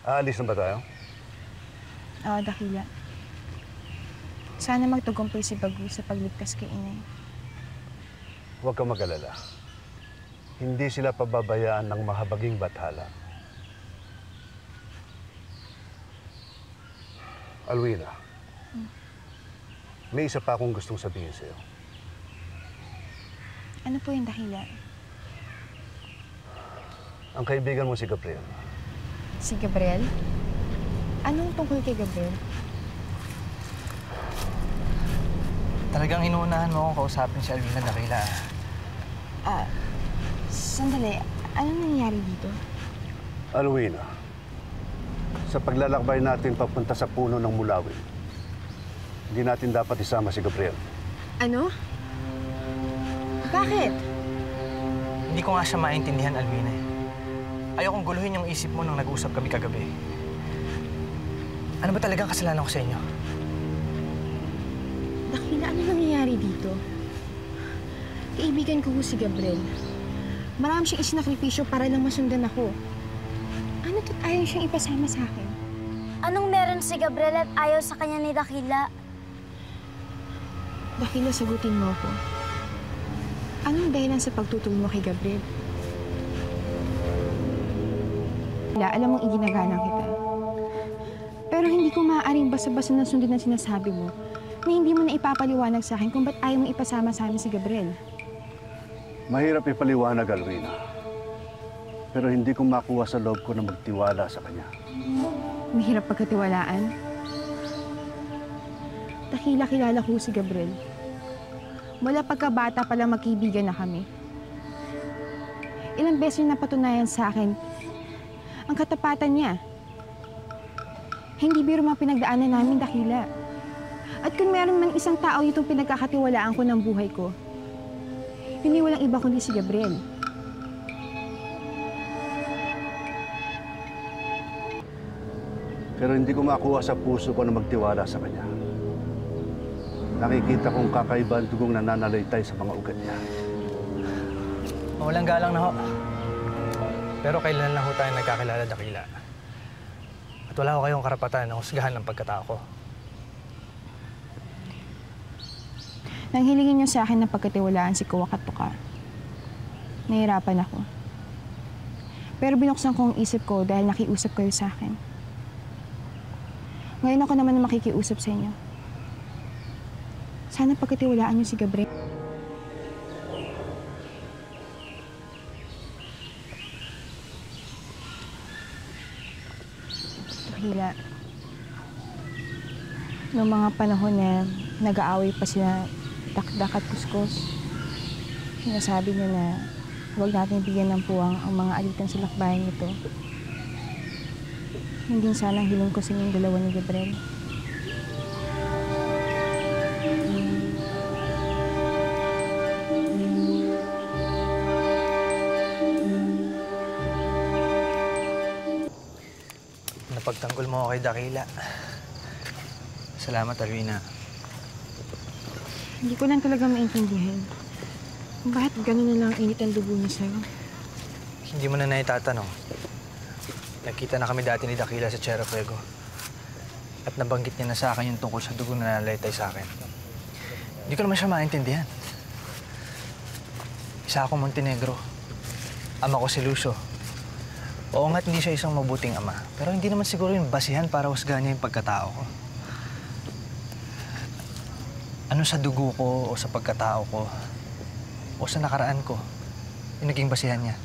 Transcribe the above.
Aalis na ba tayo? Oo, Dakila. Sana magtagumpay si Bagu sa pagligtas kay Inay. Huwag kang mag-alala. Hindi sila pababayaan ng mahabaging bathala. Alwina, may isa pa akong gustong sabihin sa'yo. Ano po yung Dakila? Ang kaibigan mo si Gabriel. Si Gabriel? Anong tungkol kay Gabriel? Talagang inuunahan mo akong kausapin si Alwina, Dakila. Sandali. Anong nangyayari dito? Alwina, sa paglalakbay natin papunta sa puno ng mulawin, hindi natin dapat isama si Gabriel. Ano? Bakit? Hindi ko nga siya maintindihan, Alwina. Ayokong guluhin yung isip mo nang nag-usap kami kagabi. Ano ba talagang kasalanan ko sa inyo? Dakila, ano nangyayari dito? Kaibigan ko si Gabriel. Marami siyang isinakripisyo para lang masundan ako. Ano to't ayaw siyang ipasama sa akin? Anong meron si Gabriel at ayaw sa kanya ni Dakila? Dakila, sagutin mo ako. Anong dahilan sa pagtutol mo kay Gabriel? Alam mong iginagalang kita. Pero hindi ko maaaring basta-basta na sundin ang sinasabi mo na hindi mo na ipapaliwanag sa akin kung ba't ayaw mong ipasama sa amin si Gabriel. Mahirap ipaliwanag, Alwina. Pero hindi ko makuha sa loob ko na magtiwala sa kanya. Mahirap pagkatiwalaan. Dakila, kilala ko si Gabriel. Mula pagkabata pa lang magkaibigan na kami. Ilang beses niya napatunayan sa akin ang katapatan niya. Hindi biro mga pinagdaanan namin, Dakila. At kung meron man isang tao itong pinagkakatiwalaan ko ng buhay ko, hindi walang iba kundi si Gabriel. Pero hindi ko makuha sa puso ko na magtiwala sa kanya. Nakikita kong kakaiba ang dugong nananalaytay sa mga ugat niya. Walang galang na ho. Pero kailan lang ho tayo nagkakilala, Dakila. At wala ho kayong karapatan na husgahan ng pagkatao ko. Nang hilingin niyo sa akin na pagkatiwalaan si Kuwak at Tuka, nahirapan ako. Pero binuksan ko ang isip ko dahil nakiusap kayo sa akin. Ngayon ako naman na makikiusap sa inyo. Sana pagkatiwalaan niyo si Gabriel. Dakila, noong mga panahon na nag-aaway pa sila Dakdak at Kuskus, sinasabi niya na huwag natin bigyan ng puwang ang mga alitan sa lakbayan ito. Hindi sanang hiling ko sa inyong dalawa ni Gabriel. Napagtanggol mo ako kay Dakila. Salamat, Alwina. Hindi ko lang talaga maintindihan kung bakit gano'n na lang init ang dugo niya sa'yo. Hindi mo na naitatanong. Nagkita na kami dati ni Dakila sa Tierra Fuego. At nabanggit niya na sa akin yung tungkol sa dugo na nalaytay sa akin. Hindi ko naman siya maintindihan. Isa ako Montenegro. Ama ko si Lucio. Oo nga't hindi siya isang mabuting ama. Pero hindi naman siguro yung basihan para husgahan niya yung pagkatao ko. Ano sa dugo ko o sa pagkatao ko o sa nakaraan ko yung naging basihan niya?